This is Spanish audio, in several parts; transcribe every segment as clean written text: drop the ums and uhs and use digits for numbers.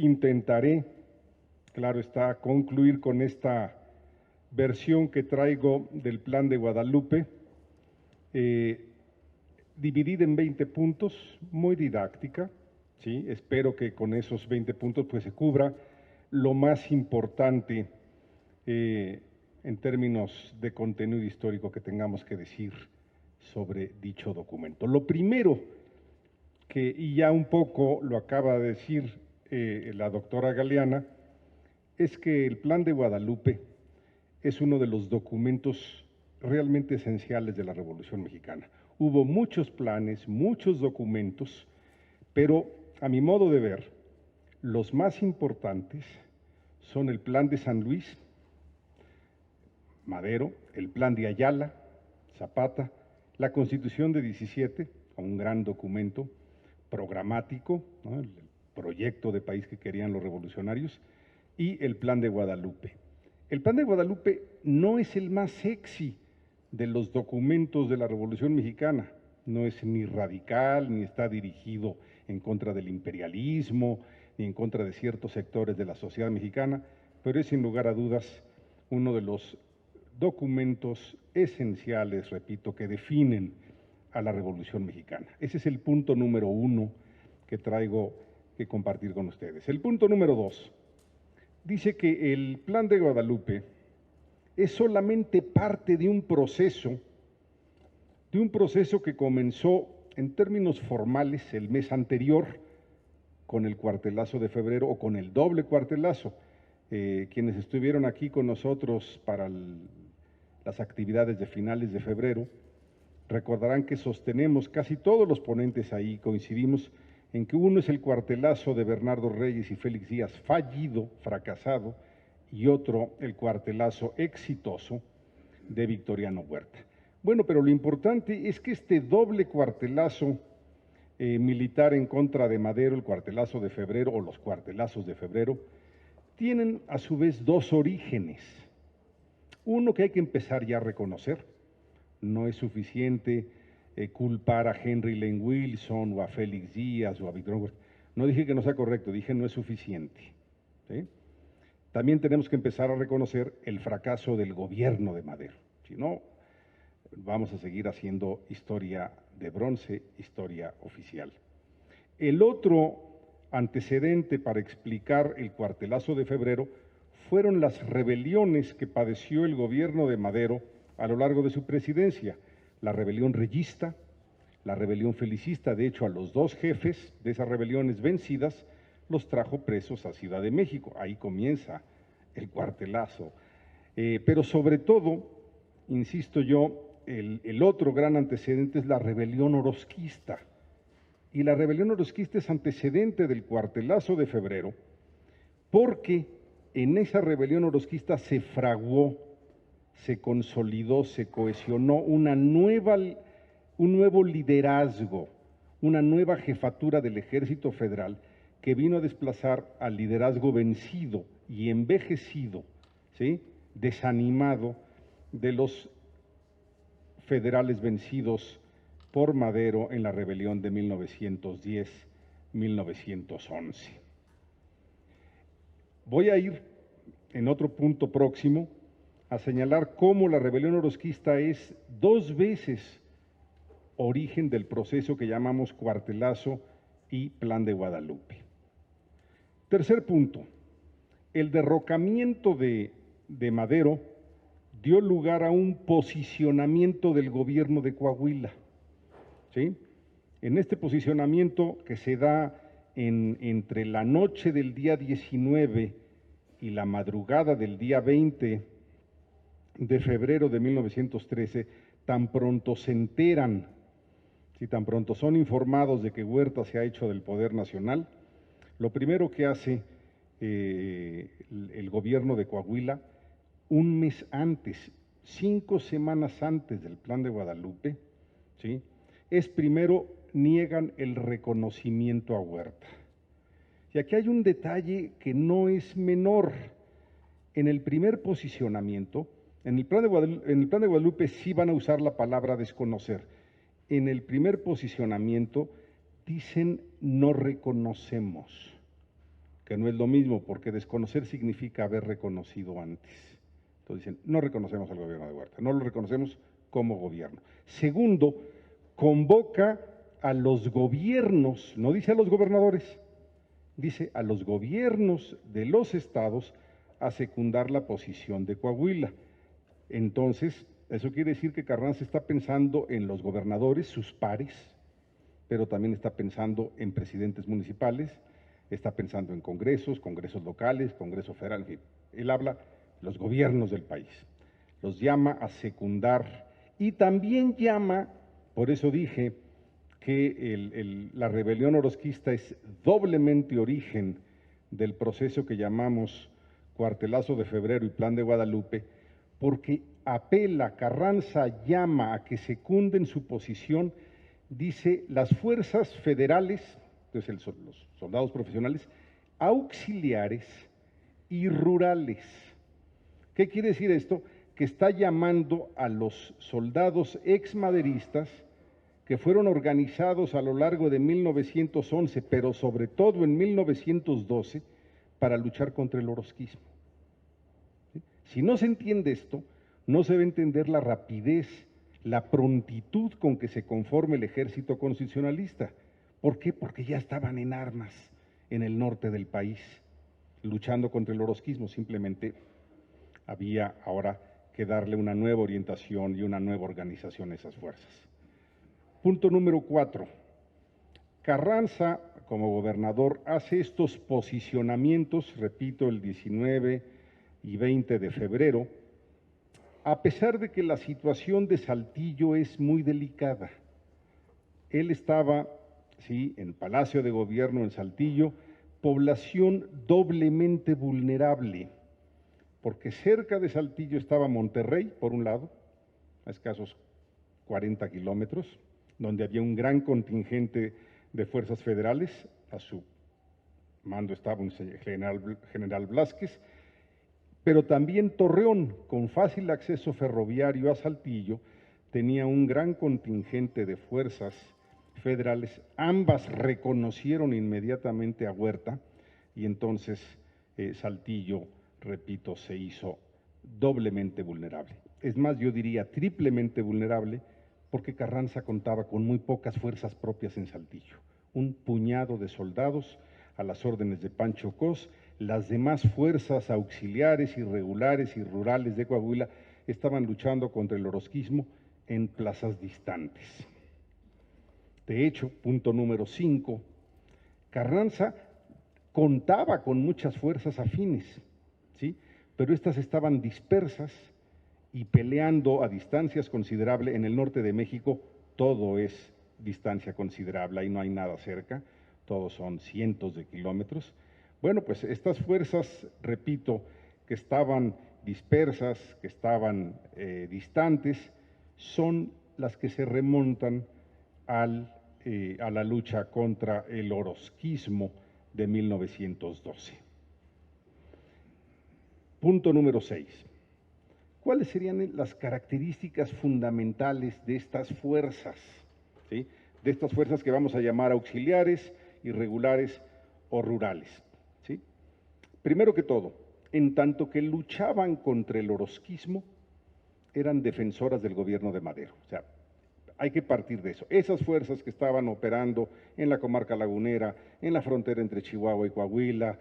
intentaré, claro está, concluir con esta versión que traigo del Plan de Guadalupe, dividida en 20 puntos, muy didáctica, ¿sí? Espero que con esos 20 puntos pues se cubra lo más importante en términos de contenido histórico que tengamos que decir sobre dicho documento. Lo primero y ya un poco lo acaba de decir la doctora Galeana, es que el Plan de Guadalupe es uno de los documentos realmente esenciales de la Revolución Mexicana. Hubo muchos planes, muchos documentos, pero a mi modo de ver, los más importantes son el Plan de San Luis, Madero, el Plan de Ayala, Zapata, la Constitución de 17, un gran documento programático, ¿no? El proyecto de país que querían los revolucionarios, y el Plan de Guadalupe. El Plan de Guadalupe no es el más sexy de los documentos de la Revolución Mexicana, no es ni radical, ni está dirigido en contra del imperialismo, ni en contra de ciertos sectores de la sociedad mexicana, pero es sin lugar a dudas uno de los documentos esenciales, repito, que definen a la Revolución Mexicana. Ese es el punto número 1 que traigo que compartir con ustedes. El punto número 2 dice que el Plan de Guadalupe es solamente parte de un proceso que comenzó en términos formales el mes anterior con el cuartelazo de febrero o con el doble cuartelazo. Quienes estuvieron aquí con nosotros para las actividades de finales de febrero, recordarán que sostenemos, casi todos los ponentes ahí coincidimos en que uno es el cuartelazo de Bernardo Reyes y Félix Díaz fallido, fracasado, y otro el cuartelazo exitoso de Victoriano Huerta. Bueno, pero lo importante es que este doble cuartelazo militar en contra de Madero, el cuartelazo de febrero o los cuartelazos de febrero, tienen a su vez dos orígenes. Uno que hay que empezar ya a reconocer. No es suficiente culpar a Henry Lane Wilson o a Félix Díaz o a Victoriano Huerta. No dije que no sea correcto, dije no es suficiente, ¿sí? También tenemos que empezar a reconocer el fracaso del gobierno de Madero. Si no, vamos a seguir haciendo historia de bronce, historia oficial. El otro antecedente para explicar el cuartelazo de febrero fueron las rebeliones que padeció el gobierno de Madero a lo largo de su presidencia, la rebelión reyista, la rebelión felicista. De hecho, a los dos jefes de esas rebeliones vencidas los trajo presos a Ciudad de México. Ahí comienza el cuartelazo. Pero sobre todo, insisto yo, el otro gran antecedente es la rebelión orozquista. Y la rebelión orozquista es antecedente del cuartelazo de febrero, porque en esa rebelión orozquista se fraguó, se consolidó, se cohesionó un nuevo liderazgo, una nueva jefatura del Ejército Federal que vino a desplazar al liderazgo vencido y envejecido, ¿sí?, desanimado de los federales vencidos por Madero en la rebelión de 1910-1911. Voy a ir en otro punto próximo a señalar cómo la rebelión orozquista es dos veces origen del proceso que llamamos cuartelazo y Plan de Guadalupe. Tercer punto, el derrocamiento de Madero dio lugar a un posicionamiento del gobierno de Coahuila, ¿sí? En este posicionamiento que se da entre la noche del día 19 y la madrugada del día 20 de febrero de 1913, tan pronto se enteran, si tan pronto son informados de que Huerta se ha hecho del poder nacional, lo primero que hace el gobierno de Coahuila, un mes antes, 5 semanas antes del Plan de Guadalupe, ¿sí?, es primero niegan el reconocimiento a Huerta. Y aquí hay un detalle que no es menor. En el primer posicionamiento, en el Plan de Guadalupe sí van a usar la palabra desconocer. En el primer posicionamiento dicen no reconocemos, ¿ok? que no es lo mismo, porque desconocer significa haber reconocido antes. Entonces dicen, no reconocemos al gobierno de Huerta, no lo reconocemos como gobierno. Segundo, convoca a los gobiernos, no dice a los gobernadores, dice a los gobiernos de los estados a secundar la posición de Coahuila. Entonces, eso quiere decir que Carranza está pensando en los gobernadores, sus pares, pero también está pensando en presidentes municipales, está pensando en congresos locales, congreso federal, en fin. Él habla de los gobiernos del país, los llama a secundar y también llama, por eso dije que la rebelión orozquista es doblemente origen del proceso que llamamos Cuartelazo de Febrero y Plan de Guadalupe, porque apela, Carranza llama a que secunden su posición, dice, las fuerzas federales, entonces los soldados profesionales, auxiliares y rurales. ¿Qué quiere decir esto? Que está llamando a los soldados exmaderistas que fueron organizados a lo largo de 1911, pero sobre todo en 1912, para luchar contra el orozquismo. ¿Sí? Si no se entiende esto, no se va a entender la rapidez, la prontitud con que se conforma el ejército constitucionalista. ¿Por qué? Porque ya estaban en armas en el norte del país, luchando contra el orozquismo. Simplemente había ahora que darle una nueva orientación y una nueva organización a esas fuerzas. Punto número 4. Carranza, como gobernador, hace estos posicionamientos, repito, el 19 y 20 de febrero, a pesar de que la situación de Saltillo es muy delicada. Él estaba, sí, en Palacio de Gobierno en Saltillo, población doblemente vulnerable, porque cerca de Saltillo estaba Monterrey, por un lado, a escasos 40 kilómetros, donde había un gran contingente de fuerzas federales, a su mando estaba un general Blázquez, pero también Torreón, con fácil acceso ferroviario a Saltillo, tenía un gran contingente de fuerzas federales. Ambas reconocieron inmediatamente a Huerta y entonces Saltillo, repito, se hizo doblemente vulnerable. Es más, yo diría triplemente vulnerable, porque Carranza contaba con muy pocas fuerzas propias en Saltillo, un puñado de soldados a las órdenes de Pancho Cos. Las demás fuerzas auxiliares, irregulares y rurales de Coahuila estaban luchando contra el orozquismo en plazas distantes. De hecho, punto número 5, Carranza contaba con muchas fuerzas afines, ¿sí? Pero estas estaban dispersas y peleando a distancias considerables. En el norte de México todo es distancia considerable, ahí no hay nada cerca, todos son cientos de kilómetros. Bueno, pues estas fuerzas, repito, que estaban dispersas, que estaban distantes, son las que se remontan a la lucha contra el orozquismo de 1912. Punto número 6. ¿Cuáles serían las características fundamentales de estas fuerzas? ¿Sí? De estas fuerzas que vamos a llamar auxiliares, irregulares o rurales. ¿Sí? Primero que todo, en tanto que luchaban contra el orozquismo, eran defensoras del gobierno de Madero. O sea, hay que partir de eso. Esas fuerzas que estaban operando en la comarca lagunera, en la frontera entre Chihuahua y Coahuila,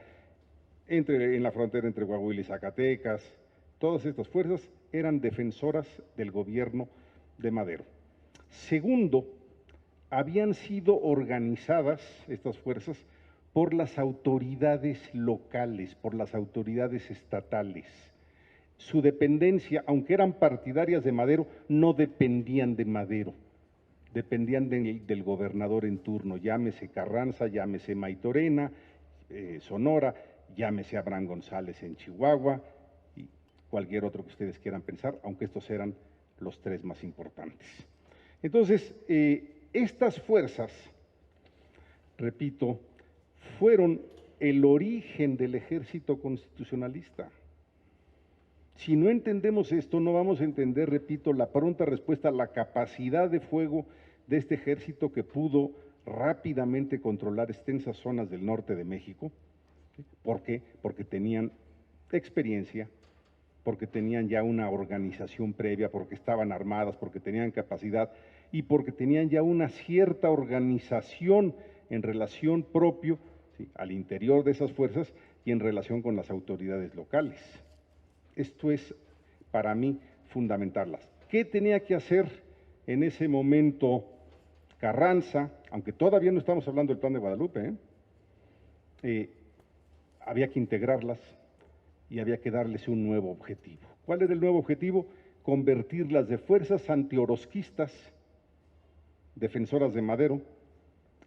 en la frontera entre Coahuila y Zacatecas, todas estas fuerzas eran defensoras del gobierno de Madero. Segundo, habían sido organizadas estas fuerzas por las autoridades locales, por las autoridades estatales. Su dependencia, aunque eran partidarias de Madero, no dependían de Madero, dependían del gobernador en turno, llámese Carranza, llámese Maytorena, Sonora, llámese Abraham González en Chihuahua, y cualquier otro que ustedes quieran pensar, aunque estos eran los tres más importantes. Entonces, estas fuerzas, repito, fueron el origen del ejército constitucionalista. Si no entendemos esto, no vamos a entender, repito, la pronta respuesta, la capacidad de fuego de este ejército que pudo rápidamente controlar extensas zonas del norte de México, ¿Sí? ¿Por qué? Porque tenían experiencia, porque tenían ya una organización previa, porque estaban armadas, porque tenían capacidad y porque tenían ya una cierta organización en relación propio, ¿sí?, al interior de esas fuerzas y en relación con las autoridades locales. Esto es, para mí, fundamental. ¿Qué tenía que hacer en ese momento Carranza? Aunque todavía no estamos hablando del Plan de Guadalupe, había que integrarlas y había que darles un nuevo objetivo. ¿Cuál era el nuevo objetivo? Convertirlas de fuerzas antiorosquistas, defensoras de Madero,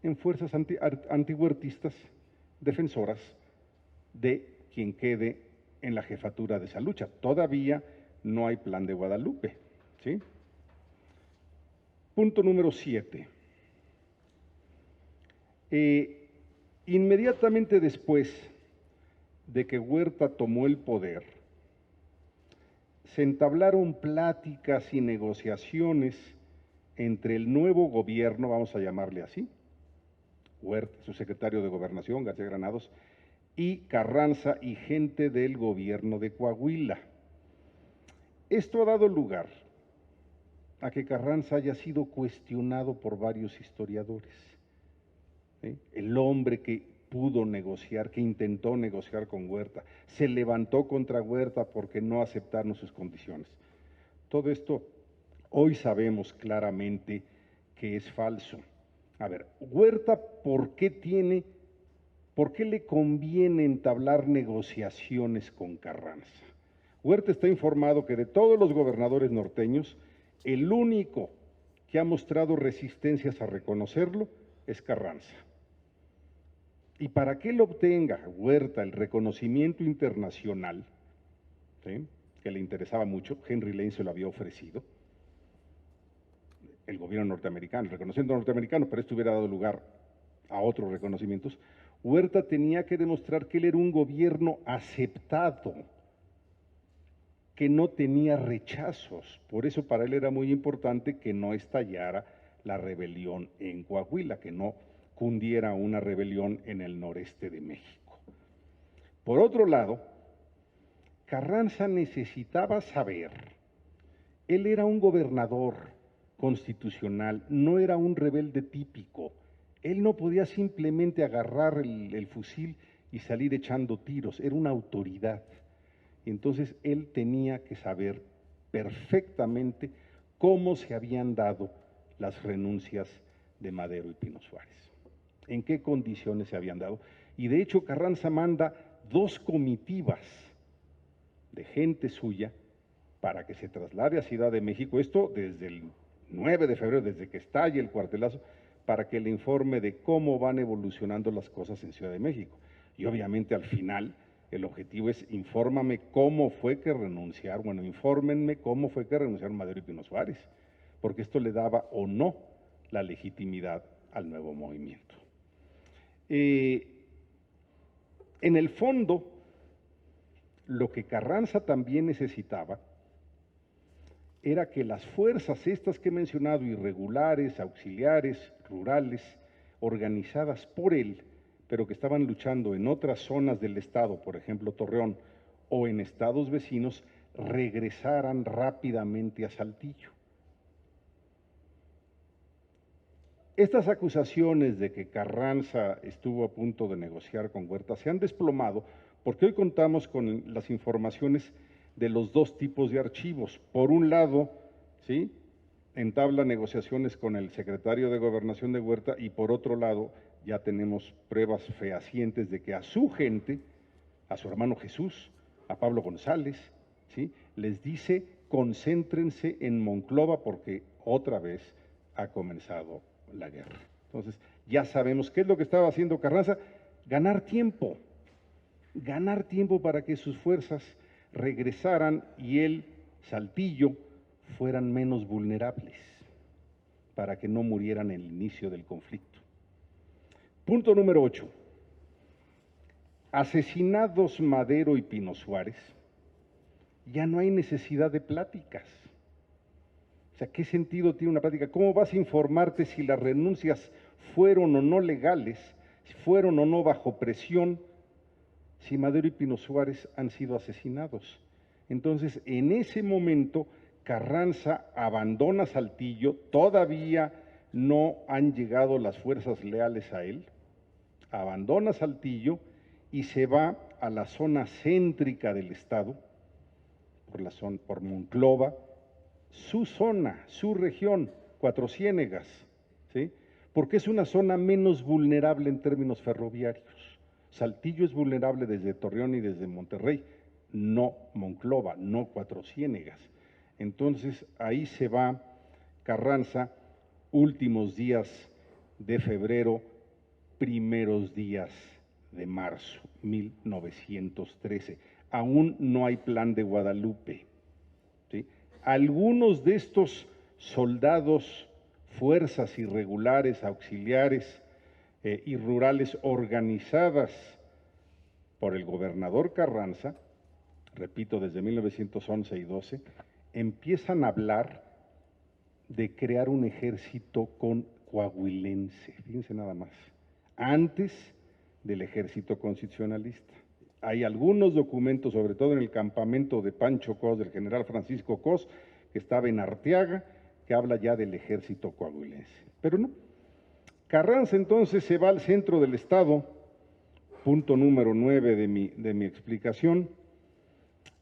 en fuerzas antihuertistas, defensoras de quien quede en la jefatura de esa lucha. Todavía no hay Plan de Guadalupe, ¿sí? Punto número 7. Inmediatamente después de que Huerta tomó el poder, se entablaron pláticas y negociaciones entre el nuevo gobierno, vamos a llamarle así, Huerta, su secretario de Gobernación, García Granados, y Carranza y gente del gobierno de Coahuila. Esto ha dado lugar a que Carranza haya sido cuestionado por varios historiadores. ¿Sí? El hombre que pudo negociar, que intentó negociar con Huerta, se levantó contra Huerta porque no aceptaron sus condiciones. Todo esto hoy sabemos claramente que es falso. A ver, Huerta, ¿por qué le conviene entablar negociaciones con Carranza? Huerta está informado que de todos los gobernadores norteños, el único que ha mostrado resistencias a reconocerlo es Carranza. Y para que él obtenga, Huerta, el reconocimiento internacional, ¿sí?, que le interesaba mucho, Henry Lane se lo había ofrecido, el gobierno norteamericano, el reconocimiento norteamericano, pero esto hubiera dado lugar a otros reconocimientos. Huerta tenía que demostrar que él era un gobierno aceptado, que no tenía rechazos. Por eso para él era muy importante que no estallara la rebelión en Coahuila, que no cundiera una rebelión en el noreste de México. Por otro lado, Carranza necesitaba saber, él era un gobernador constitucional, no era un rebelde típico. Él no podía simplemente agarrar el fusil y salir echando tiros, era una autoridad. Entonces él tenía que saber perfectamente cómo se habían dado las renuncias de Madero y Pino Suárez, en qué condiciones se habían dado. Y de hecho Carranza manda 2 comitivas de gente suya para que se traslade a Ciudad de México, esto desde el 9 de febrero, desde que estalle el cuartelazo, para que le informe de cómo van evolucionando las cosas en Ciudad de México. Y obviamente al final el objetivo es infórmenme cómo fue que renunciaron Madero y Pino Suárez, porque esto le daba o no la legitimidad al nuevo movimiento. En el fondo, lo que Carranza también necesitaba era que las fuerzas estas que he mencionado, irregulares, auxiliares, rurales, organizadas por él, pero que estaban luchando en otras zonas del estado, por ejemplo Torreón, o en estados vecinos, regresaran rápidamente a Saltillo. Estas acusaciones de que Carranza estuvo a punto de negociar con Huerta se han desplomado porque hoy contamos con las informaciones de los 2 tipos de archivos. Por un lado, ¿sí?, entabla negociaciones con el secretario de Gobernación de Huerta, y por otro lado ya tenemos pruebas fehacientes de que a su gente, a su hermano Jesús, a Pablo González, ¿sí?, les dice concéntrense en Monclova porque otra vez ha comenzado la guerra. Entonces ya sabemos qué es lo que estaba haciendo Carranza: ganar tiempo para que sus fuerzas regresaran y el Saltillo fueran menos vulnerables, para que no murieran en el inicio del conflicto. Punto número 8. Asesinados Madero y Pino Suárez, ya no hay necesidad de pláticas. O sea, ¿qué sentido tiene una plática? ¿Cómo vas a informarte si las renuncias fueron o no legales, si fueron o no bajo presión, si Madero y Pino Suárez han sido asesinados? Entonces, en ese momento, Carranza abandona Saltillo, todavía no han llegado las fuerzas leales a él, abandona Saltillo y se va a la zona céntrica del estado, por Monclova, su zona, su región, Cuatro Ciénegas, ¿sí? Porque es una zona menos vulnerable en términos ferroviarios. Saltillo es vulnerable desde Torreón y desde Monterrey, no Monclova, no Cuatro Ciénegas. Entonces ahí se va Carranza, últimos días de febrero, primeros días de marzo, 1913. Aún no hay plan de Guadalupe, ¿sí? Algunos de estos soldados, fuerzas irregulares, auxiliares y rurales organizadas por el gobernador Carranza, repito, desde 1911 y 12, empiezan a hablar de crear un ejército con coahuilense, fíjense nada más, antes del ejército constitucionalista. Hay algunos documentos, sobre todo en el campamento de Pancho Cos, del general Francisco Cos, que estaba en Arteaga, que habla ya del ejército coahuilense. Pero no. Carranza entonces se va al centro del estado, punto número 9 de mi explicación,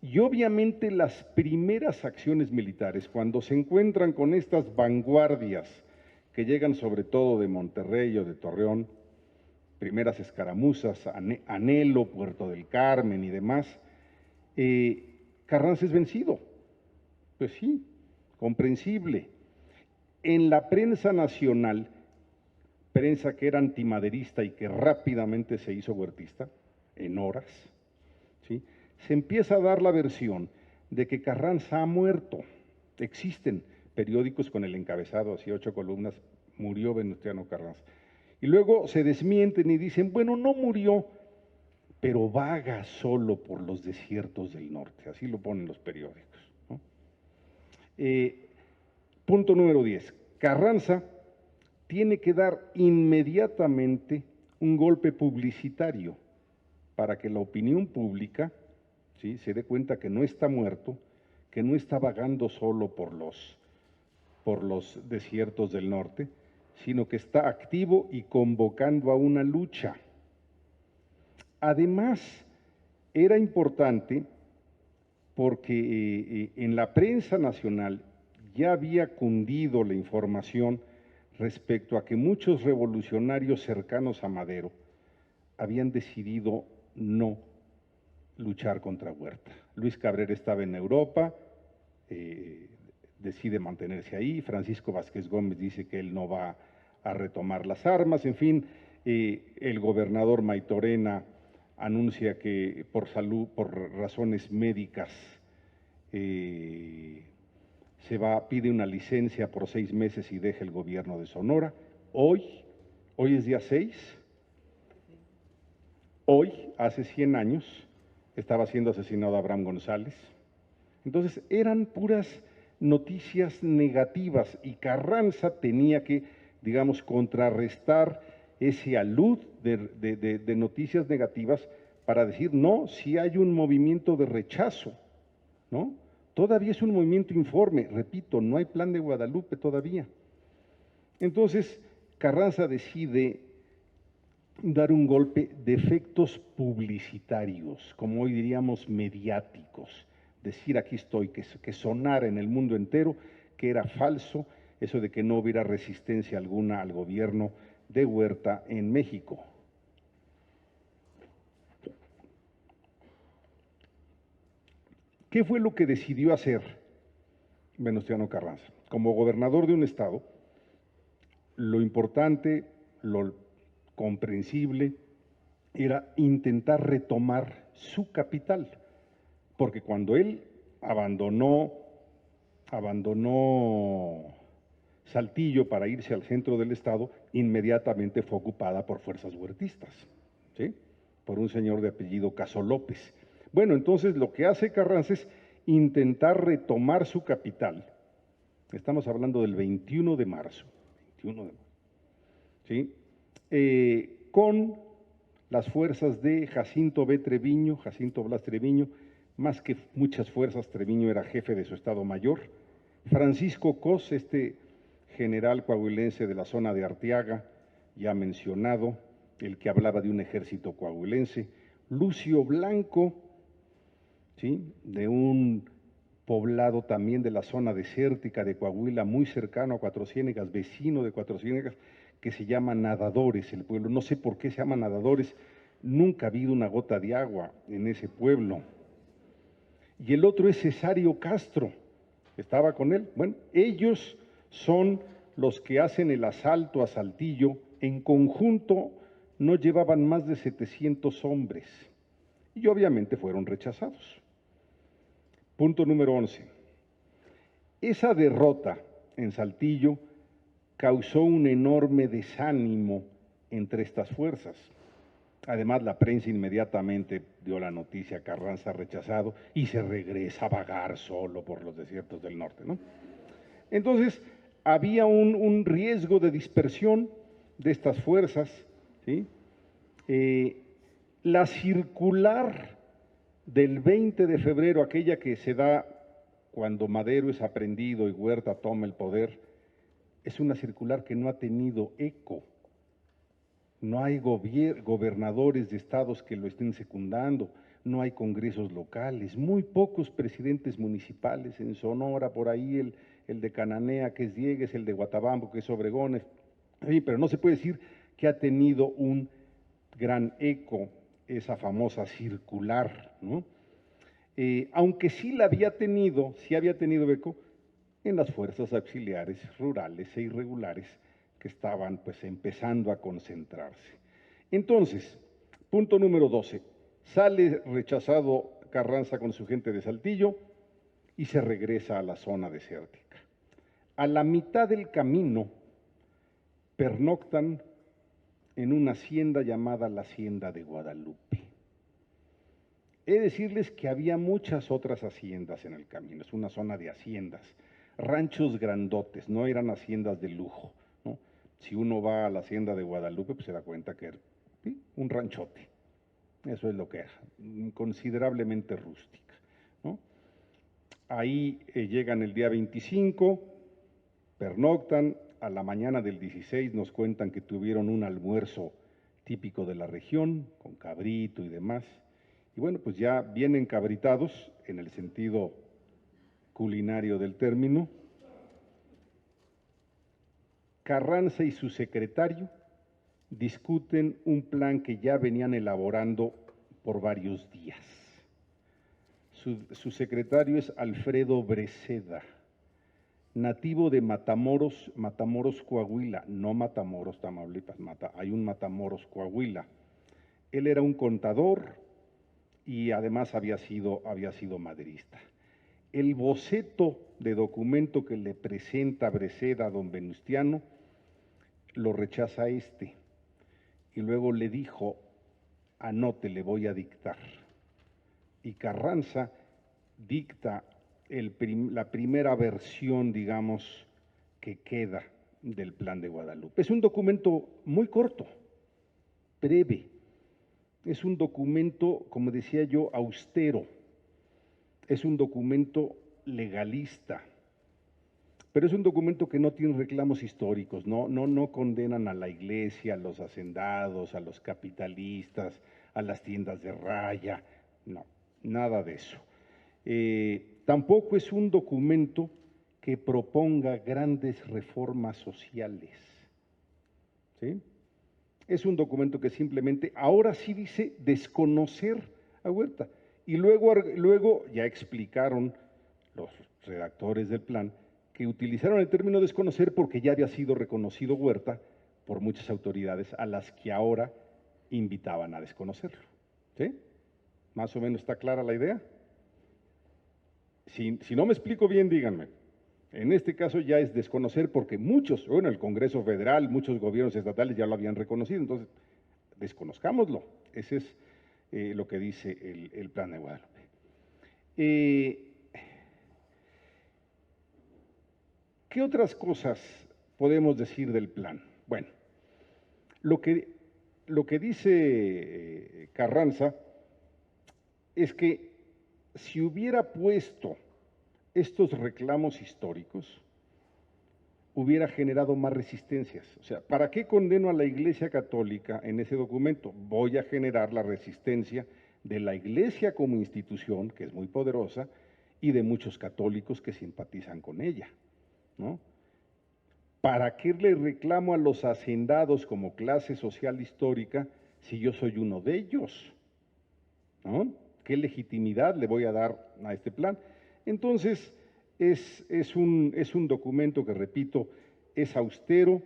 y obviamente las primeras acciones militares, cuando se encuentran con estas vanguardias que llegan sobre todo de Monterrey o de Torreón, primeras escaramuzas, Anhelo, Puerto del Carmen y demás, Carranza es vencido. Pues sí, comprensible. En la prensa nacional, prensa que era antimaderista y que rápidamente se hizo huertista, en horas, ¿sí?, se empieza a dar la versión de que Carranza ha muerto. Existen periódicos con el encabezado, así 8 columnas, murió Venustiano Carranza. Y luego se desmienten y dicen, bueno, no murió, pero vaga solo por los desiertos del norte, así lo ponen los periódicos, ¿no? Punto número 10, Carranza tiene que dar inmediatamente un golpe publicitario para que la opinión pública, ¿sí?, se dé cuenta que no está muerto, que no está vagando solo por los desiertos del norte, sino que está activo y convocando a una lucha. Además, era importante porque en la prensa nacional ya había cundido la información respecto a que muchos revolucionarios cercanos a Madero habían decidido no luchar contra Huerta. Luis Cabrera estaba en Europa, decide mantenerse ahí, Francisco Vázquez Gómez dice que él no va a retomar las armas, en fin, el gobernador Maytorena anuncia que por salud, por razones médicas, pide una licencia por 6 meses y deja el gobierno de Sonora. Hoy es día 6, hoy, hace 100 años, estaba siendo asesinado Abraham González. Entonces eran puras noticias negativas y Carranza tenía que, digamos, contrarrestar ese alud de noticias negativas para decir, no, si hay un movimiento de rechazo, ¿no? Todavía es un movimiento informe, repito, no hay plan de Guadalupe todavía. Entonces, Carranza decide dar un golpe de efectos publicitarios, como hoy diríamos mediáticos, decir aquí estoy, que sonara en el mundo entero que era falso eso de que no hubiera resistencia alguna al gobierno de Huerta en México. ¿Qué fue lo que decidió hacer Venustiano Carranza? Como gobernador de un estado, lo importante, lo comprensible, era intentar retomar su capital, porque cuando él abandonó Saltillo para irse al centro del estado, inmediatamente fue ocupada por fuerzas huertistas, ¿sí?, por un señor de apellido Caso López. Bueno, entonces lo que hace Carranza es intentar retomar su capital. Estamos hablando del 21 de marzo, ¿sí?, con las fuerzas de Jacinto Blas Treviño, más que muchas fuerzas, Treviño era jefe de su Estado Mayor, Francisco Cos, este general coahuilense de la zona de Arteaga, ya mencionado, el que hablaba de un ejército coahuilense, Lucio Blanco, ¿sí?, de un poblado también de la zona desértica de Coahuila, muy cercano a Cuatro Ciénegas, vecino de Cuatro Ciénegas, que se llama Nadadores el pueblo. No sé por qué se llama Nadadores, nunca ha habido una gota de agua en ese pueblo. Y el otro es Cesario Castro, estaba con él. Bueno, ellos son los que hacen el asalto a Saltillo. En conjunto no llevaban más de 700 hombres y obviamente fueron rechazados. Punto número 11. Esa derrota en Saltillo causó un enorme desánimo entre estas fuerzas. Además, la prensa inmediatamente dio la noticia: Carranza rechazado y se regresa a vagar solo por los desiertos del norte, ¿no? Entonces, había un riesgo de dispersión de estas fuerzas, ¿sí? La circular del 20 de febrero, aquella que se da cuando Madero es aprehendido y Huerta toma el poder, es una circular que no ha tenido eco. No hay gobernadores de estados que lo estén secundando, no hay congresos locales, muy pocos presidentes municipales. En Sonora, por ahí el de Cananea, que es Diegues, el de Guatabampo, que es Obregón, pero no se puede decir que ha tenido un gran eco esa famosa circular, ¿no? Aunque sí había tenido eco en las fuerzas auxiliares rurales e irregulares que estaban pues empezando a concentrarse. Entonces, punto número 12, sale rechazado Carranza con su gente de Saltillo y se regresa a la zona desértica. A la mitad del camino pernoctan en una hacienda llamada la Hacienda de Guadalupe. He de decirles que había muchas otras haciendas en el camino, es una zona de haciendas, ranchos grandotes, no eran haciendas de lujo, ¿no? Si uno va a la Hacienda de Guadalupe, pues se da cuenta que era, ¿sí?, un ranchote, eso es lo que era, considerablemente rústica, ¿no? Ahí llegan el día 25, pernoctan, a la mañana del 16 nos cuentan que tuvieron un almuerzo típico de la región, con cabrito y demás. Y bueno, pues ya bien encabritados, en el sentido culinario del término, Carranza y su secretario discuten un plan que ya venían elaborando por varios días. Su secretario es Alfredo Breceda, nativo de Matamoros, Coahuila, no Matamoros, Tamaulipas, hay un Matamoros, Coahuila. Él era un contador y además había sido maderista. El boceto de documento que le presenta Breceda a don Venustiano lo rechaza y luego le dijo: anote, le voy a dictar. Y Carranza dicta la primera versión, digamos, que queda del Plan de Guadalupe. Es un documento muy corto, breve, es un documento, como decía yo, austero, es un documento legalista, pero es un documento que no tiene reclamos históricos, no condenan a la iglesia, a los hacendados, a los capitalistas, a las tiendas de raya, no, nada de eso. Tampoco es un documento que proponga grandes reformas sociales, ¿sí? Es un documento que simplemente, ahora sí dice desconocer a Huerta. Y luego ya explicaron los redactores del plan que utilizaron el término desconocer porque ya había sido reconocido Huerta por muchas autoridades a las que ahora invitaban a desconocerlo, ¿sí? ¿Más o menos está clara la idea? Si no me explico bien, díganme. En este caso ya es desconocer porque el Congreso Federal, muchos gobiernos estatales ya lo habían reconocido, entonces desconozcámoslo. Ese es lo que dice el Plan de Guadalupe. ¿Qué otras cosas podemos decir del plan? Bueno, lo que dice Carranza es que si hubiera puesto estos reclamos históricos, hubiera generado más resistencias. O sea, ¿para qué condeno a la Iglesia Católica en ese documento? Voy a generar la resistencia de la Iglesia como institución, que es muy poderosa, y de muchos católicos que simpatizan con ella, ¿no? ¿Para qué le reclamo a los hacendados como clase social histórica si yo soy uno de ellos? ¿No? ¿Qué legitimidad le voy a dar a este plan? Entonces, es un documento que, repito, es austero,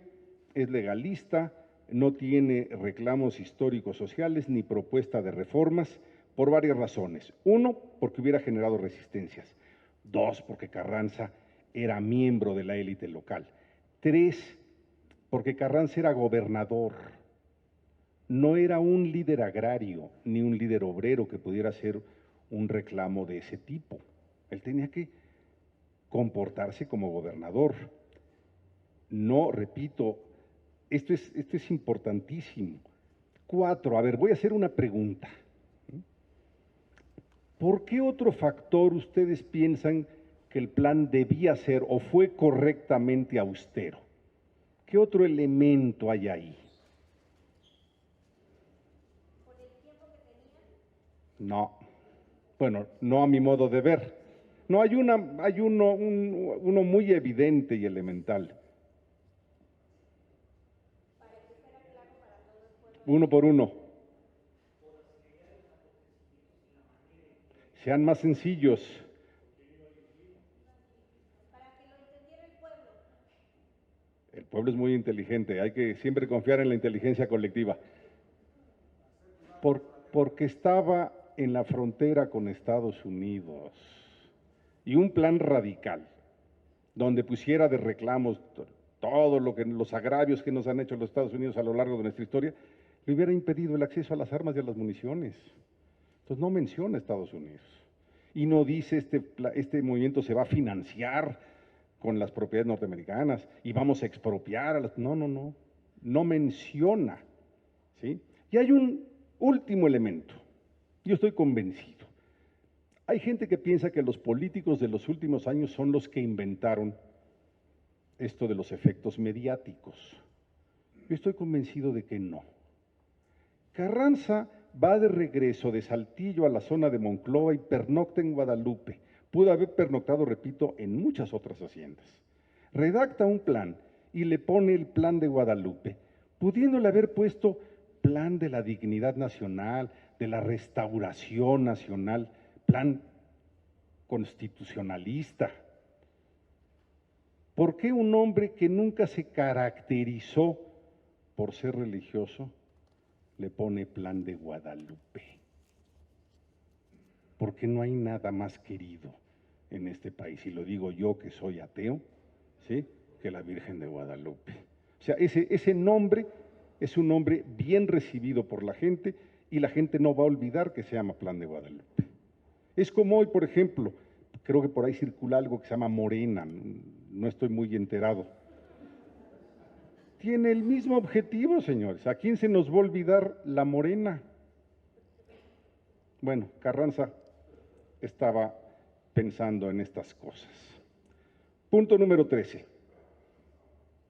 es legalista, no tiene reclamos históricos sociales ni propuesta de reformas por varias razones. Uno, porque hubiera generado resistencias. Dos, porque Carranza era miembro de la élite local. Tres, porque Carranza era gobernador. No era un líder agrario ni un líder obrero que pudiera hacer un reclamo de ese tipo. Él tenía que comportarse como gobernador. No, repito, esto es importantísimo. Cuatro, a ver, voy a hacer una pregunta. ¿Por qué otro factor ustedes piensan que el plan debía ser o fue correctamente austero? ¿Qué otro elemento hay ahí? No, bueno, no a mi modo de ver. No, hay uno muy evidente y elemental. Uno por uno. Sean más sencillos. El pueblo es muy inteligente, hay que siempre confiar en la inteligencia colectiva. Porque estaba en la frontera con Estados Unidos y un plan radical, donde pusiera de reclamos todo lo que los agravios que nos han hecho los Estados Unidos a lo largo de nuestra historia, le hubiera impedido el acceso a las armas y a las municiones. Entonces no menciona Estados Unidos. Y no dice este movimiento se va a financiar con las propiedades norteamericanas y vamos a expropiar a las... No, no, no. No menciona. ¿Sí? Y hay un último elemento. Yo estoy convencido. Hay gente que piensa que los políticos de los últimos años son los que inventaron esto de los efectos mediáticos. Yo estoy convencido de que no. Carranza va de regreso de Saltillo a la zona de Monclova y pernocta en Guadalupe. Pudo haber pernoctado, repito, en muchas otras haciendas. Redacta un plan y le pone el plan de Guadalupe, pudiéndole haber puesto plan de la dignidad nacional, de la restauración nacional, plan constitucionalista. ¿Por qué un hombre que nunca se caracterizó por ser religioso le pone plan de Guadalupe? Porque no hay nada más querido en este país, y lo digo yo que soy ateo, ¿sí?, que la Virgen de Guadalupe. O sea, ese nombre es un nombre bien recibido por la gente y la gente no va a olvidar que se llama Plan de Guadalupe. Es como hoy, por ejemplo, creo que por ahí circula algo que se llama Morena, no estoy muy enterado. Tiene el mismo objetivo, señores. ¿A quién se nos va a olvidar la Morena? Bueno, Carranza estaba pensando en estas cosas. Punto número 13.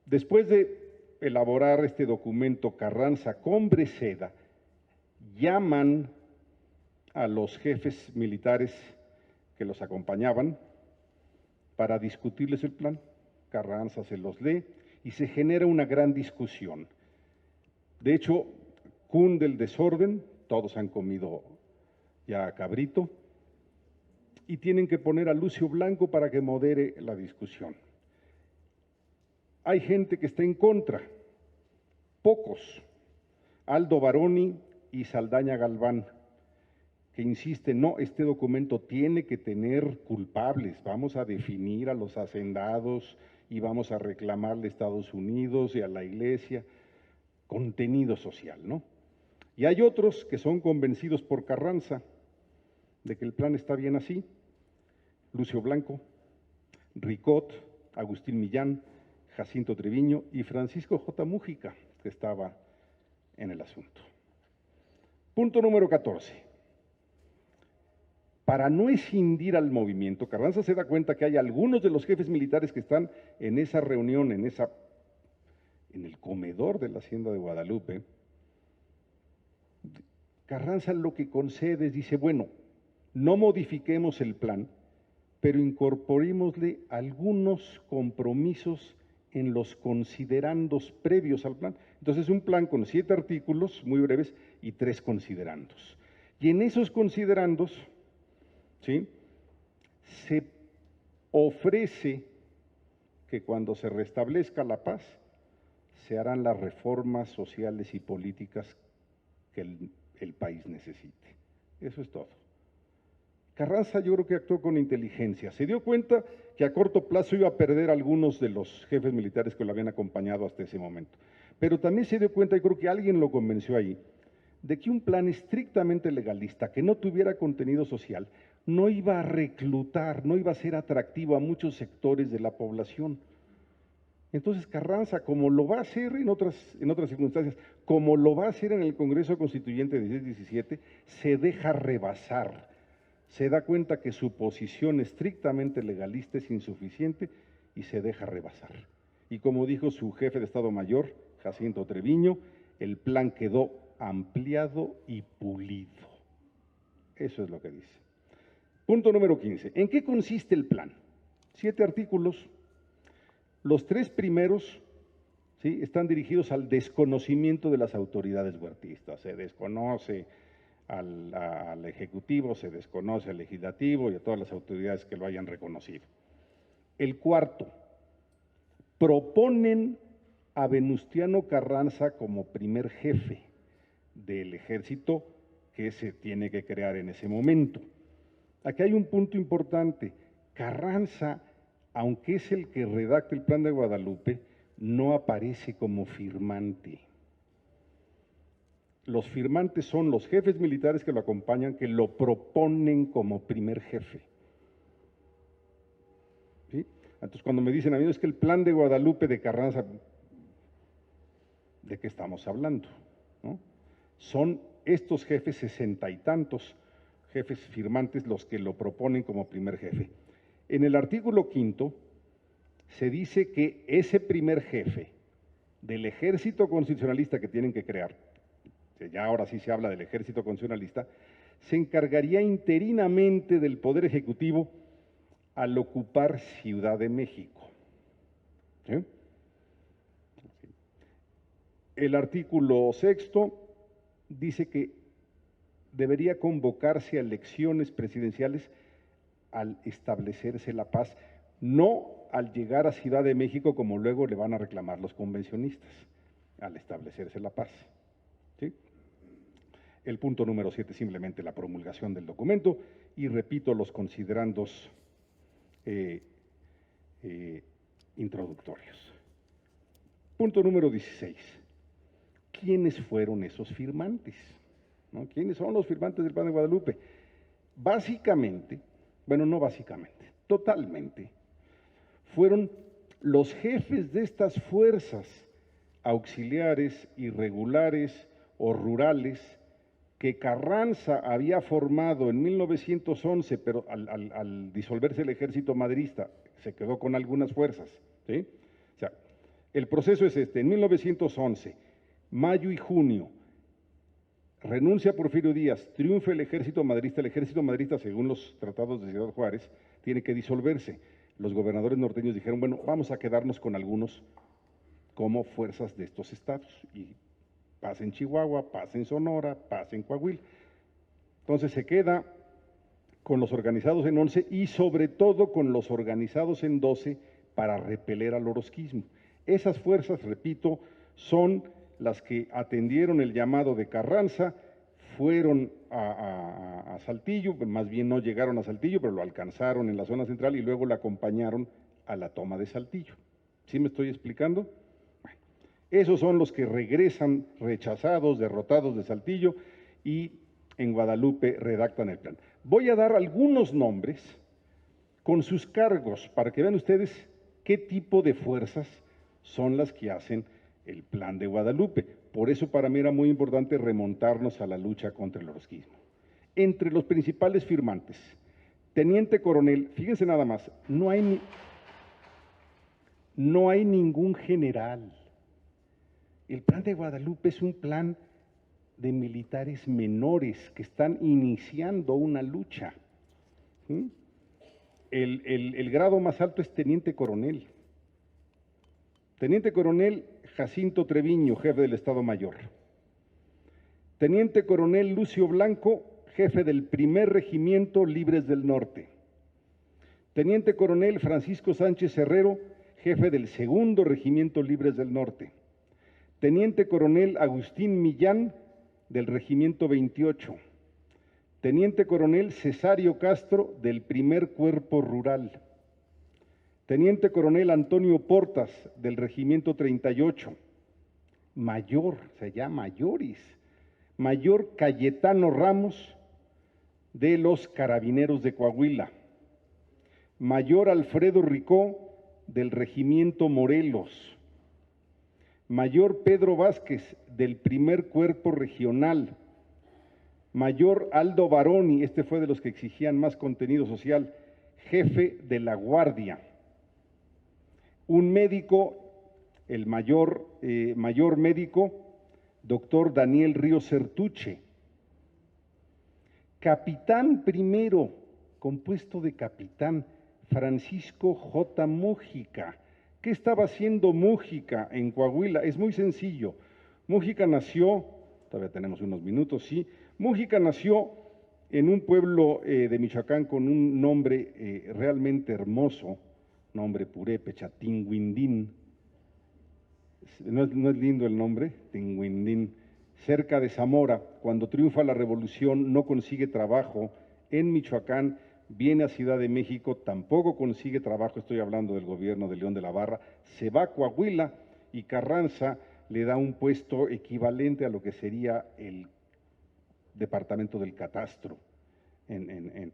Después de elaborar este documento, Carranza con Breceda llaman a los jefes militares que los acompañaban para discutirles el plan. Carranza se los lee y se genera una gran discusión. De hecho, cunde el desorden, todos han comido ya cabrito, y tienen que poner a Lucio Blanco para que modere la discusión. Hay gente que está en contra, pocos, Aldo Baroni y Saldaña Galván, que insisten, no, este documento tiene que tener culpables, vamos a definir a los hacendados y vamos a reclamarle a Estados Unidos y a la Iglesia contenido social, ¿no? Y hay otros que son convencidos por Carranza de que el plan está bien así, Lucio Blanco, Ricot, Agustín Millán, Jacinto Treviño y Francisco J. Mújica, que estaba en el asunto. Punto número 14. Para no escindir al movimiento, Carranza se da cuenta que hay algunos de los jefes militares que están en esa reunión, en el comedor de la Hacienda de Guadalupe. Carranza lo que concede es, dice, bueno, no modifiquemos el plan, pero incorporémosle algunos compromisos en los considerandos previos al plan. Entonces, un plan con 7 artículos muy breves y 3 considerandos. Y en esos considerandos, ¿sí?, se ofrece que cuando se restablezca la paz, se harán las reformas sociales y políticas que el país necesite. Eso es todo. Carranza yo creo que actuó con inteligencia. Se dio cuenta que a corto plazo iba a perder a algunos de los jefes militares que lo habían acompañado hasta ese momento. Pero también se dio cuenta, y creo que alguien lo convenció ahí, de que un plan estrictamente legalista, que no tuviera contenido social, no iba a reclutar, no iba a ser atractivo a muchos sectores de la población. Entonces Carranza, como lo va a hacer en otras circunstancias, como lo va a hacer en el Congreso Constituyente de 16-17, se deja rebasar. Se da cuenta que su posición estrictamente legalista es insuficiente y se deja rebasar. Y como dijo su jefe de Estado Mayor, Jacinto Treviño, el plan quedó ampliado y pulido. Eso es lo que dice. Punto número 15. ¿En qué consiste el plan? 7 artículos. Los 3 primeros, ¿sí?, están dirigidos al desconocimiento de las autoridades huertistas. Se desconoce al Ejecutivo, se desconoce al Legislativo y a todas las autoridades que lo hayan reconocido. El cuarto, proponen a Venustiano Carranza como primer jefe del ejército que se tiene que crear en ese momento. Aquí hay un punto importante. Carranza, aunque es el que redacta el Plan de Guadalupe, no aparece como firmante. Los firmantes son los jefes militares que lo acompañan, que lo proponen como primer jefe. ¿Sí? Entonces, cuando me dicen a mí, es que el Plan de Guadalupe de Carranza, ¿de qué estamos hablando? ¿No? Son estos jefes, 60 y tantos jefes firmantes, los que lo proponen como primer jefe. En el artículo 5 se dice que ese primer jefe del ejército constitucionalista que tienen que crear, ya ahora sí se habla del ejército constitucionalista, se encargaría interinamente del Poder Ejecutivo al ocupar Ciudad de México. ¿Sí? El artículo 6 dice que debería convocarse a elecciones presidenciales al establecerse la paz, no al llegar a Ciudad de México como luego le van a reclamar los convencionistas, al establecerse la paz. ¿Sí? El punto número 7, simplemente la promulgación del documento, y repito los considerandos introductorios. Punto número 16. ¿Quiénes fueron esos firmantes? ¿No? ¿Quiénes son los firmantes del Plan de Guadalupe? Básicamente, bueno, no básicamente, totalmente, fueron los jefes de estas fuerzas auxiliares, irregulares o rurales que Carranza había formado en 1911, pero al disolverse el ejército madrista se quedó con algunas fuerzas, ¿sí? O sea, el proceso es este: en 1911, mayo y junio, renuncia Porfirio Díaz, triunfa el ejército madrista, según los tratados de Ciudad Juárez, tiene que disolverse. Los gobernadores norteños dijeron, bueno, vamos a quedarnos con algunos como fuerzas de estos estados, y paz en Chihuahua, paz en Sonora, paz en Coahuila. Entonces se queda con los organizados en 11 y sobre todo con los organizados en 12 para repeler al orozquismo. Esas fuerzas, repito, son las que atendieron el llamado de Carranza, fueron a Saltillo, más bien no llegaron a Saltillo, pero lo alcanzaron en la zona central y luego la acompañaron a la toma de Saltillo. ¿Sí me estoy explicando? Bueno, esos son los que regresan rechazados, derrotados de Saltillo, y en Guadalupe redactan el plan. Voy a dar algunos nombres con sus cargos para que vean ustedes qué tipo de fuerzas son las que hacen el Plan de Guadalupe. Por eso para mí era muy importante remontarnos a la lucha contra el orozquismo. Entre los principales firmantes, teniente coronel, fíjense nada más, no hay ningún general. El Plan de Guadalupe es un plan de militares menores que están iniciando una lucha. ¿Sí? El grado más alto es teniente coronel. Teniente coronel Jacinto Treviño, jefe del Estado Mayor. Teniente coronel Lucio Blanco, jefe del primer regimiento Libres del Norte. Teniente coronel Francisco Sánchez Herrero, jefe del segundo regimiento Libres del Norte. Teniente coronel Agustín Millán, del regimiento 28. Teniente coronel Cesario Castro, del primer cuerpo rural. Teniente coronel Antonio Portas, del regimiento 38. Mayor, se llama Mayoris. Mayor Cayetano Ramos, de los Carabineros de Coahuila. Mayor Alfredo Ricó, del regimiento Morelos. Mayor Pedro Vázquez, del primer cuerpo regional. Mayor Aldo Baroni, este fue de los que exigían más contenido social, jefe de la Guardia. Un médico, el mayor médico, doctor Daniel Ríos Certuche. Capitán primero, compuesto de capitán, Francisco J. Mújica. ¿Qué estaba haciendo Mújica en Coahuila? Es muy sencillo. Mújica nació, todavía tenemos unos minutos, sí. Mújica nació en un pueblo de Michoacán con un nombre realmente hermoso, nombre purépecha, Tinguindín. ¿No es lindo el nombre? Tinguindín. Cerca de Zamora. Cuando triunfa la revolución, no consigue trabajo en Michoacán, viene a Ciudad de México, tampoco consigue trabajo, estoy hablando del gobierno de León de la Barra, se va a Coahuila y Carranza le da un puesto equivalente a lo que sería el departamento del catastro en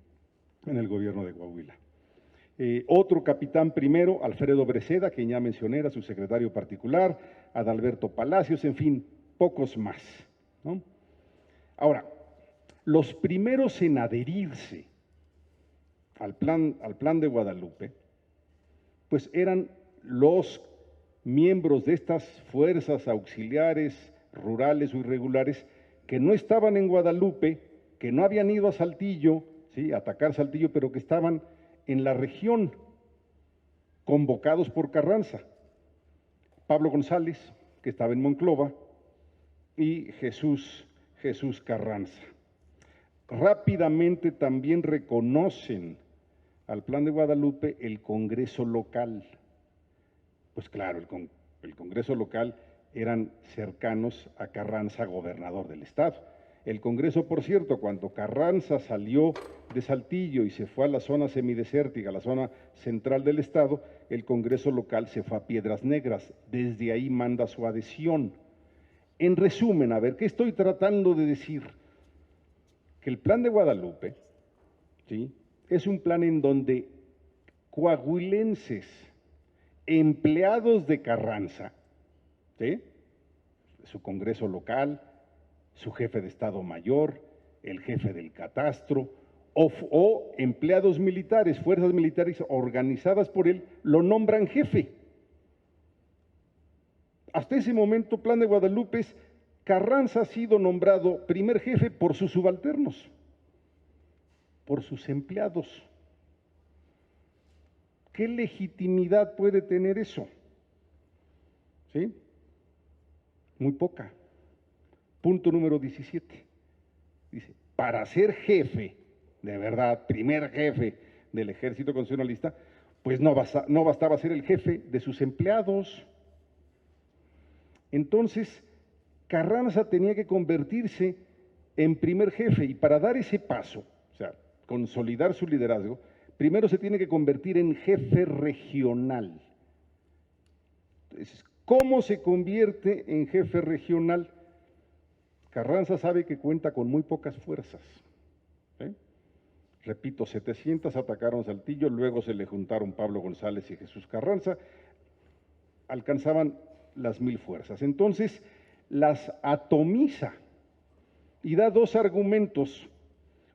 el gobierno de Coahuila. Otro capitán primero, Alfredo Breceda, que ya mencioné, era su secretario particular, Adalberto Palacios, en fin, pocos más, ¿no? Ahora, los primeros en adherirse al plan de Guadalupe, pues eran los miembros de estas fuerzas auxiliares, rurales o irregulares, que no estaban en Guadalupe, que no habían ido a Saltillo, ¿sí?, a atacar Saltillo, pero que estaban en la región, convocados por Carranza. Pablo González, que estaba en Monclova, y Jesús Carranza. Rápidamente también reconocen al Plan de Guadalupe el Congreso local. Pues claro, el Congreso local eran cercanos a Carranza, gobernador del estado. El Congreso, por cierto, cuando Carranza salió de Saltillo y se fue a la zona semidesértica, a la zona central del estado, el Congreso local se fue a Piedras Negras. Desde ahí manda su adhesión. En resumen, a ver, ¿qué estoy tratando de decir? Que el Plan de Guadalupe, ¿sí?, es un plan en donde coahuilenses, empleados de Carranza, ¿sí?, su Congreso local, su jefe de Estado Mayor, el jefe del catastro, o empleados militares, fuerzas militares organizadas por él, lo nombran jefe. Hasta ese momento, Plan de Guadalupe es Carranza ha sido nombrado primer jefe por sus subalternos, por sus empleados. ¿Qué legitimidad puede tener eso? ¿Sí? Muy poca. Punto número 17. Dice, para ser jefe, de verdad, primer jefe del ejército constitucionalista, pues no bastaba ser el jefe de sus empleados. Entonces, Carranza tenía que convertirse en primer jefe y para dar ese paso, o sea, consolidar su liderazgo, primero se tiene que convertir en jefe regional. Entonces, ¿cómo se convierte en jefe regional? Carranza sabe que cuenta con muy pocas fuerzas. ¿Sí? Repito, 700 atacaron Saltillo, luego se le juntaron Pablo González y Jesús Carranza, alcanzaban las 1000 fuerzas. Entonces, las atomiza y da dos argumentos,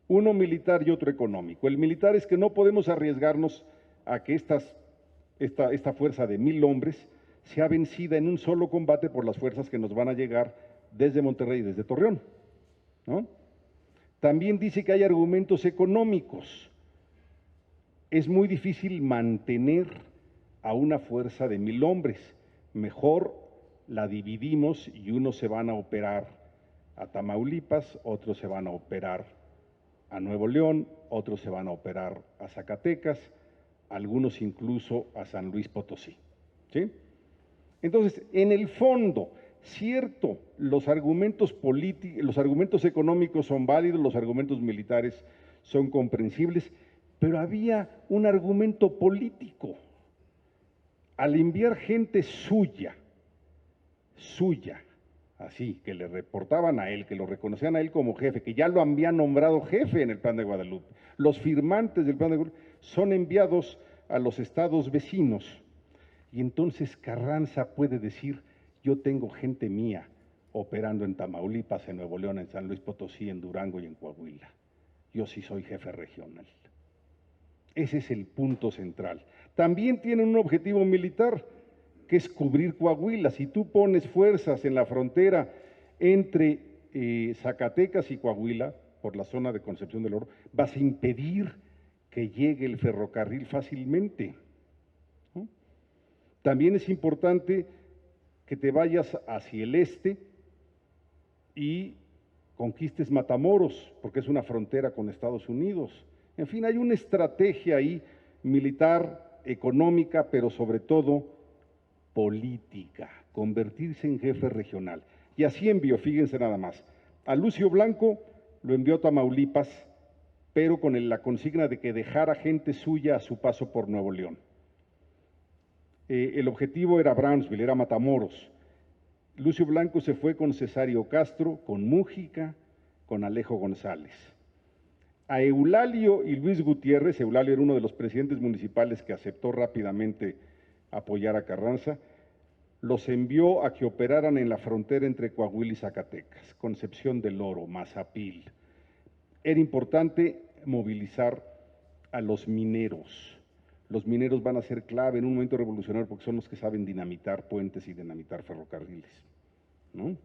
uno militar y otro económico. El militar es que no podemos arriesgarnos a que esta fuerza de 1000 hombres sea vencida en un solo combate por las fuerzas que nos van a llegar desde Monterrey y desde Torreón, ¿no? También dice que hay argumentos económicos. Es muy difícil mantener a una fuerza de 1000 hombres. Mejor la dividimos y unos se van a operar a Tamaulipas, otros se van a operar a Nuevo León, otros se van a operar a Zacatecas, algunos incluso a San Luis Potosí, ¿sí? Entonces, en el fondo, cierto, los argumentos económicos son válidos, los argumentos militares son comprensibles, pero había un argumento político. Al enviar gente suya, así, que le reportaban a él, que lo reconocían a él como jefe, que ya lo habían nombrado jefe en el Plan de Guadalupe, los firmantes del Plan de Guadalupe son enviados a los estados vecinos. Y entonces Carranza puede decir, yo tengo gente mía operando en Tamaulipas, en Nuevo León, en San Luis Potosí, en Durango y en Coahuila. Yo sí soy jefe regional. Ese es el punto central. También tienen un objetivo militar, que es cubrir Coahuila. Si tú pones fuerzas en la frontera entre Zacatecas y Coahuila, por la zona de Concepción del Oro, vas a impedir que llegue el ferrocarril fácilmente, ¿no? También es importante que te vayas hacia el este y conquistes Matamoros, porque es una frontera con Estados Unidos. En fin, hay una estrategia ahí militar, económica, pero sobre todo política, convertirse en jefe regional. Y así envió, fíjense nada más, a Lucio Blanco lo envió a Tamaulipas, pero con la consigna de que dejara gente suya a su paso por Nuevo León. El objetivo era Brownsville, era Matamoros. Lucio Blanco se fue con Cesario Castro, con Mújica, con Alejo González. A Eulalio y Luis Gutiérrez, Eulalio era uno de los presidentes municipales que aceptó rápidamente apoyar a Carranza, los envió a que operaran en la frontera entre Coahuila y Zacatecas, Concepción del Oro, Mazapil. Era importante movilizar a los mineros. Los mineros van a ser clave en un momento revolucionario porque son los que saben dinamitar puentes y dinamitar ferrocarriles, ¿no?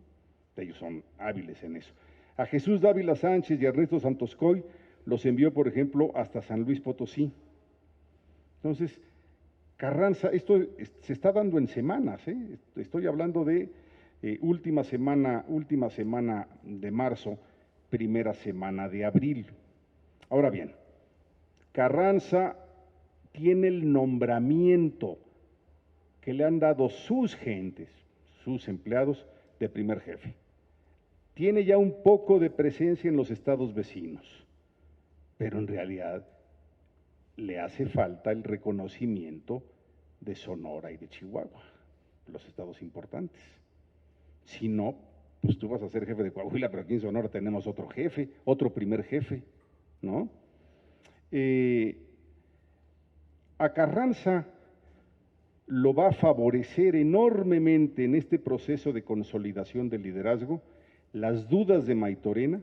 Ellos son hábiles en eso. A Jesús Dávila Sánchez y a Ernesto Santoscoy los envió, por ejemplo, hasta San Luis Potosí. Entonces, Carranza, esto se está dando en semanas, ¿eh? Estoy hablando de última semana de marzo, primera semana de abril. Ahora bien, Carranza tiene el nombramiento que le han dado sus gentes, sus empleados de primer jefe. Tiene ya un poco de presencia en los estados vecinos, pero en realidad le hace falta el reconocimiento de Sonora y de Chihuahua, los estados importantes. Si no, pues tú vas a ser jefe de Coahuila, pero aquí en Sonora tenemos otro jefe, otro primer jefe, ¿no? A Carranza lo va a favorecer enormemente en este proceso de consolidación del liderazgo las dudas de Maytorena,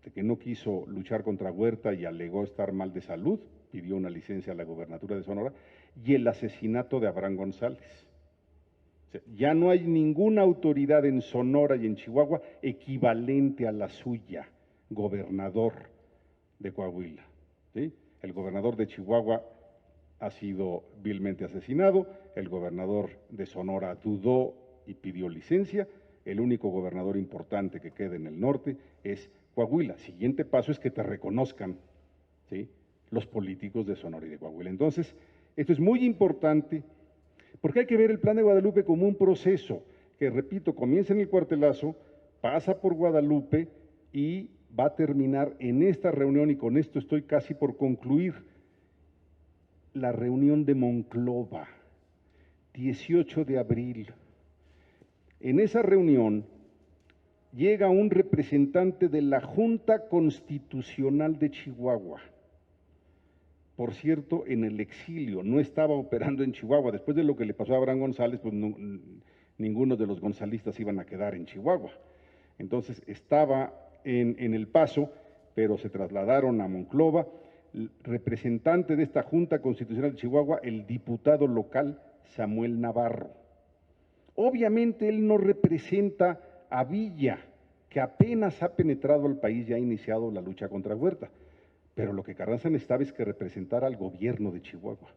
de que no quiso luchar contra Huerta y alegó estar mal de salud, pidió una licencia a la gobernatura de Sonora, y el asesinato de Abraham González. O sea, ya no hay ninguna autoridad en Sonora y en Chihuahua equivalente a la suya, gobernador de Coahuila, ¿sí? El gobernador de Chihuahua ha sido vilmente asesinado, el gobernador de Sonora dudó y pidió licencia, el único gobernador importante que queda en el norte es Coahuila. Siguiente paso es que te reconozcan, ¿sí?, los políticos de Sonora y de Coahuila. Entonces, esto es muy importante porque hay que ver el Plan de Guadalupe como un proceso que, repito, comienza en el Cuartelazo, pasa por Guadalupe y va a terminar en esta reunión, y con esto estoy casi por concluir, la reunión de Monclova, 18 de abril. En esa reunión llega un representante de la Junta Constitucional de Chihuahua, por cierto, en el exilio, no estaba operando en Chihuahua. Después de lo que le pasó a Abraham González, pues ninguno de los gonzalistas iban a quedar en Chihuahua. Entonces estaba en El Paso, pero se trasladaron a Monclova. Representante de esta Junta Constitucional de Chihuahua, el diputado local Samuel Navarro. Obviamente él no representa a Villa, que apenas ha penetrado al país y ha iniciado la lucha contra Huerta. Pero lo que Carranza necesitaba es que representara al gobierno de Chihuahua.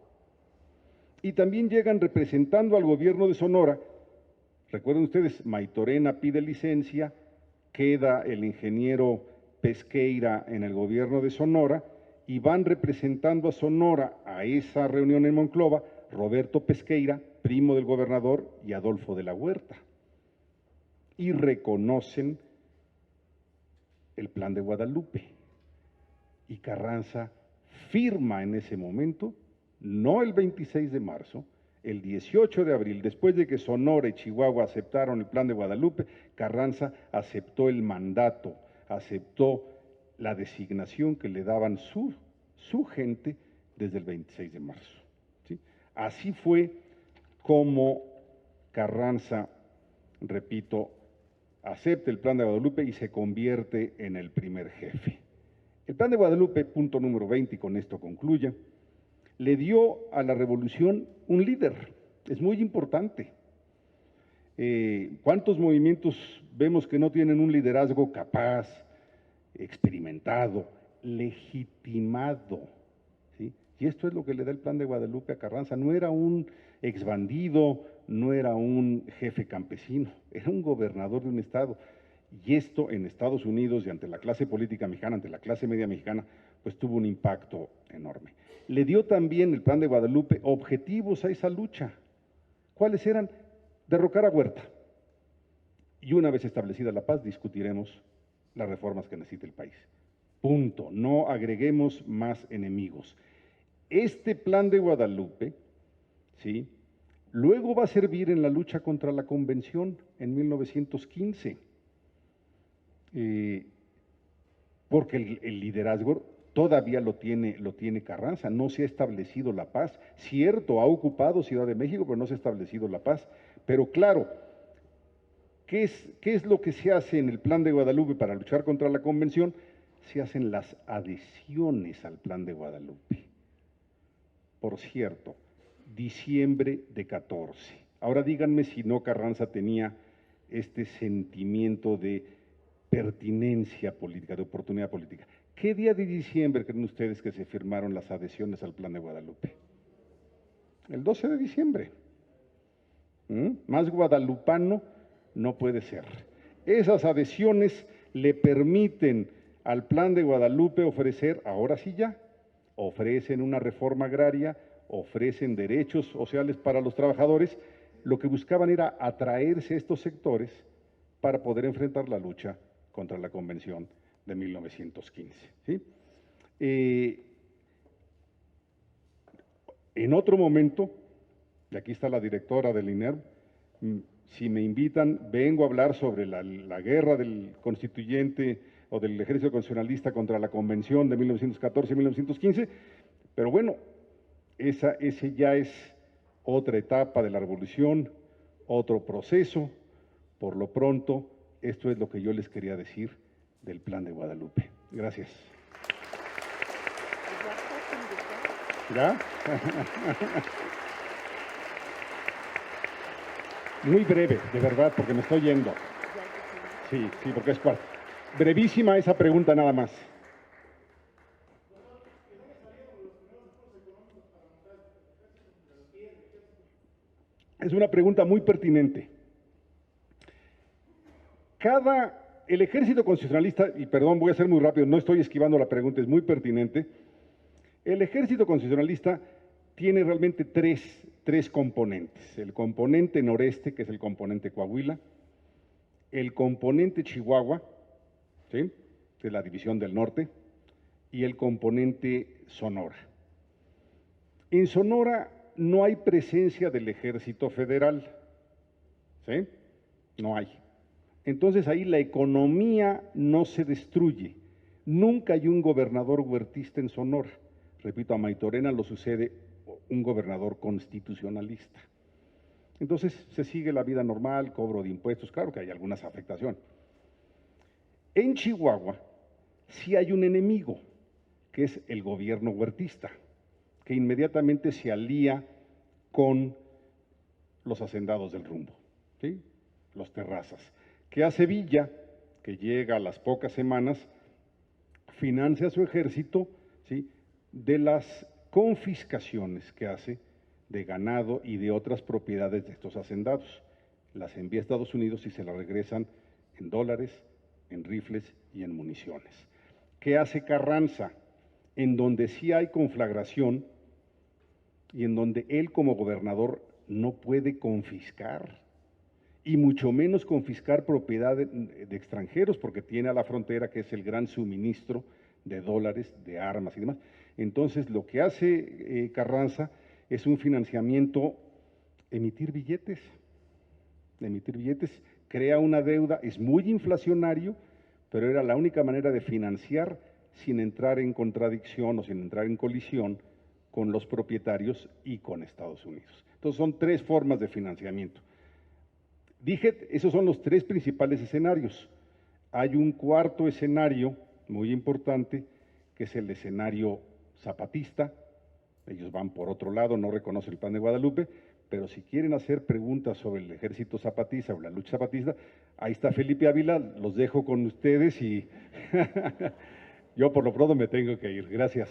Y también llegan representando al gobierno de Sonora. Recuerden ustedes, Maytorena pide licencia, queda el ingeniero Pesqueira en el gobierno de Sonora y van representando a Sonora a esa reunión en Monclova Roberto Pesqueira, primo del gobernador, y Adolfo de la Huerta. Y reconocen el Plan de Guadalupe. Y Carranza firma en ese momento, no el 26 de marzo, el 18 de abril, después de que Sonora y Chihuahua aceptaron el Plan de Guadalupe, Carranza aceptó el mandato, aceptó la designación que le daban su gente desde el 26 de marzo. ¿Sí? Así fue como Carranza, repito, acepta el Plan de Guadalupe y se convierte en el primer jefe. El Plan de Guadalupe, punto número 20, y con esto concluya, le dio a la revolución un líder. Es muy importante. ¿Cuántos movimientos vemos que no tienen un liderazgo capaz, experimentado, legitimado? ¿Sí? Y esto es lo que le da el Plan de Guadalupe a Carranza. No era un exbandido, no era un jefe campesino, era un gobernador de un estado. Y esto en Estados Unidos y ante la clase política mexicana, ante la clase media mexicana, pues tuvo un impacto enorme. Le dio también el Plan de Guadalupe objetivos a esa lucha. ¿Cuáles eran? Derrocar a Huerta. Y una vez establecida la paz, discutiremos las reformas que necesita el país. Punto. No agreguemos más enemigos. Este Plan de Guadalupe, ¿sí?, luego va a servir en la lucha contra la Convención en 1915. Porque el liderazgo todavía lo tiene Carranza, no se ha establecido la paz. Cierto, ha ocupado Ciudad de México, pero no se ha establecido la paz. Pero claro, ¿qué es lo que se hace en el Plan de Guadalupe para luchar contra la Convención? Se hacen las adhesiones al Plan de Guadalupe. Por cierto, diciembre de 14. Ahora díganme si no Carranza tenía este sentimiento de pertinencia política, de oportunidad política. ¿Qué día de diciembre creen ustedes que se firmaron las adhesiones al Plan de Guadalupe? El 12 de diciembre. Más guadalupano no puede ser. Esas adhesiones le permiten al Plan de Guadalupe ofrecer, ahora sí ya, ofrecen una reforma agraria, ofrecen derechos sociales para los trabajadores. Lo que buscaban era atraerse a estos sectores para poder enfrentar la lucha contra la Convención de 1915. ¿Sí? En otro momento, y aquí está la directora del INERM, si me invitan, vengo a hablar sobre la guerra del constituyente o del ejército constitucionalista contra la Convención de 1914 y 1915, pero bueno, ese ya es otra etapa de la revolución, otro proceso. Por lo pronto, esto es lo que yo les quería decir del Plan de Guadalupe. Gracias. ¿Ya? Muy breve, de verdad, porque me estoy yendo. Sí, porque es cuarto. Brevísima esa pregunta nada más. Es una pregunta muy pertinente. El ejército constitucionalista, y perdón, voy a ser muy rápido, no estoy esquivando la pregunta, es muy pertinente. El ejército constitucionalista tiene realmente tres componentes. El componente noreste, que es el componente Coahuila, el componente Chihuahua, ¿sí?, que es la división del norte, y el componente Sonora. En Sonora no hay presencia del ejército federal, ¿sí? No hay. Entonces ahí la economía no se destruye. Nunca hay un gobernador huertista en Sonora. repito, a Maytorena lo sucede un gobernador constitucionalista. Entonces se sigue la vida normal, cobro de impuestos, claro que hay algunas afectaciones. En Chihuahua sí hay un enemigo, que es el gobierno huertista, que inmediatamente se alía con los hacendados del Rumbo, ¿sí? Los Terrazas. ¿Qué hace Villa? Que llega a las pocas semanas, financia su ejército, ¿sí?, de las confiscaciones que hace de ganado y de otras propiedades de estos hacendados. Las envía a Estados Unidos y se las regresan en dólares, en rifles y en municiones. ¿Qué hace Carranza? En donde sí hay conflagración y en donde él como gobernador no puede confiscar, y mucho menos confiscar propiedad de extranjeros, porque tiene a la frontera, que es el gran suministro de dólares, de armas y demás. Entonces, lo que hace Carranza es un financiamiento, emitir billetes, crea una deuda, es muy inflacionario, pero era la única manera de financiar sin entrar en contradicción o sin entrar en colisión con los propietarios y con Estados Unidos. Entonces, son tres formas de financiamiento. Dije, esos son los tres principales escenarios. Hay un cuarto escenario muy importante, que es el escenario zapatista. Ellos van por otro lado, no reconocen el Plan de Guadalupe, pero si quieren hacer preguntas sobre el ejército zapatista o la lucha zapatista, ahí está Felipe Ávila, los dejo con ustedes y yo por lo pronto me tengo que ir. Gracias.